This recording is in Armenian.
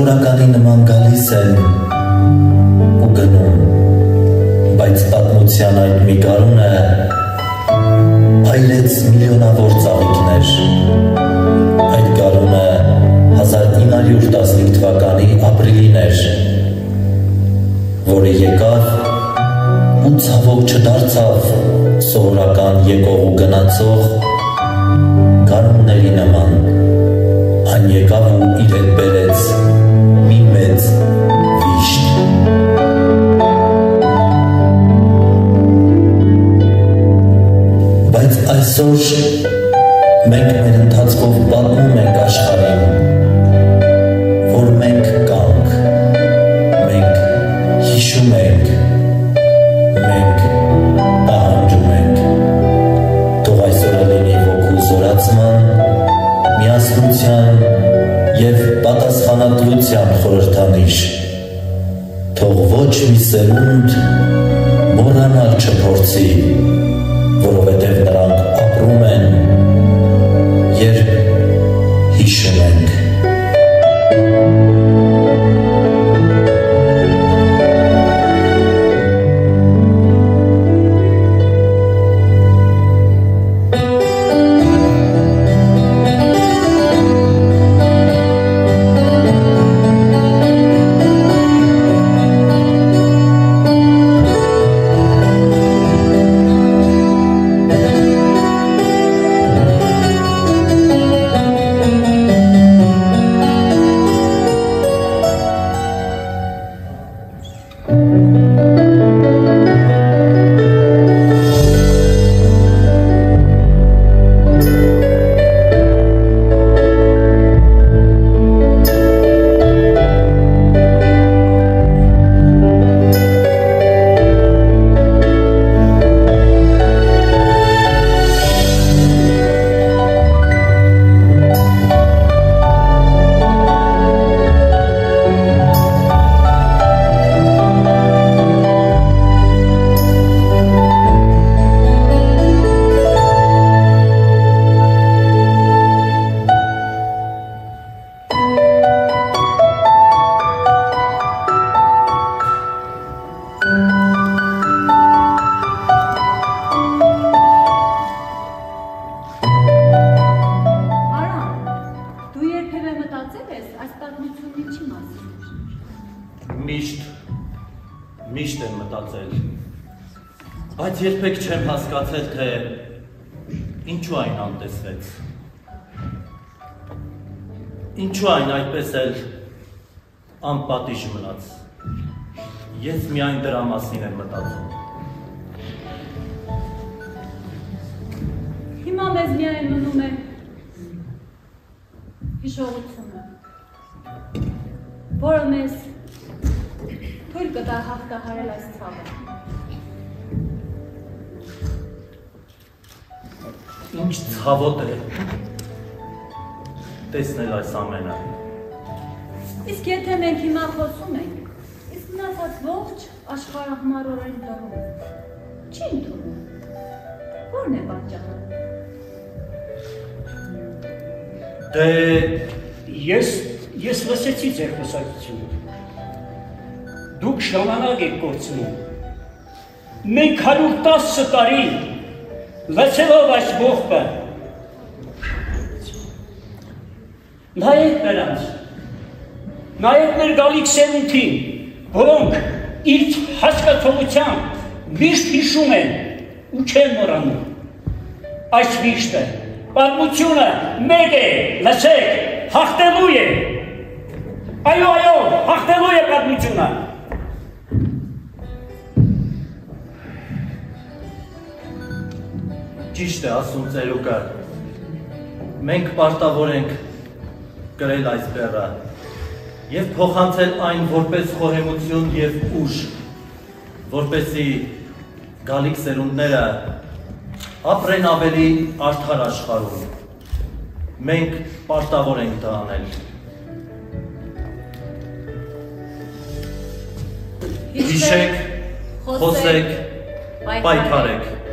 Սովորականի նման գալիս են ու գնում, բայց պատմության այդ մի գարունը այլեց միլիոնավոր ծաղիկներ։ Այդ գարունը 1915 թվականի ապրիլին էր, որը եկավ ու ցավոք չդարձավ սովորական եկող ու գնացող գարունների նման, այն եկավ ու իր հետ բերեց մի մեծ վիշտ։ Բայց այսօր մենք մեր ընթացքով պատմում ենք աշխարհին, որ մենք կանք, մենք հիշում ենք, մենք պահանջում ենք, թող այսօրը լինի ոգու զորացման, միասնության և պատասխանատվության խորհրդանիշ, թող ոչ մի սերունդ մոռանալ չփորձի, որովհետև նրանք ապրում են, երբ հիշում ենք։ Միշտ եմ մտածել, բայց երբեք չեմ հասկացել, թե ինչու այն անտեսվեց, ինչու այն այդպես էլ անպատիժ մնաց, ես միայն դրա մասին եմ մտածում։ Հիմա մեզ միայն մնում է հիշողությունը, որը մեզ թույլ կտա հաղթահարել այս ցավը։ Ինչ ցավոտ է տեսնել այս ամենը։ Իսկ եթե մենք հիմա խոսում ենք, իսկ մնացած ողջ աշխարհը համառորեն դառնում, չի ընդունում։ Ո՞րն է պատճառը։ Դե ես լսեցի ձեր խոսակցությունը։ Դուք ժամանակ եք կորցնում։ Մենք 110 տարի լսելով այս ողբը, նայեք նրանց, նայեք մեր գալիք սերունդին, որոնք իր հասկացողությամբ միշտ հիշում են ու չեն մոռանում։ Այս միշտը, պատմությունը մեկ է, լսեք, հաղթելու է։ Այո, հաղթելու է պատմությունը։ Ճիշտ է ասում ծերուկը, մենք պարտավոր ենք կրել այս բեռը և փոխանցել այն որպես խոհեմություն և ուժ, որպեսզի գալիք սերունդները ապրեն ավելի արդար աշխարհում։ Մենք պարտավոր ենք դա անել։ Հիշեք, խոսեք, պայքարեք։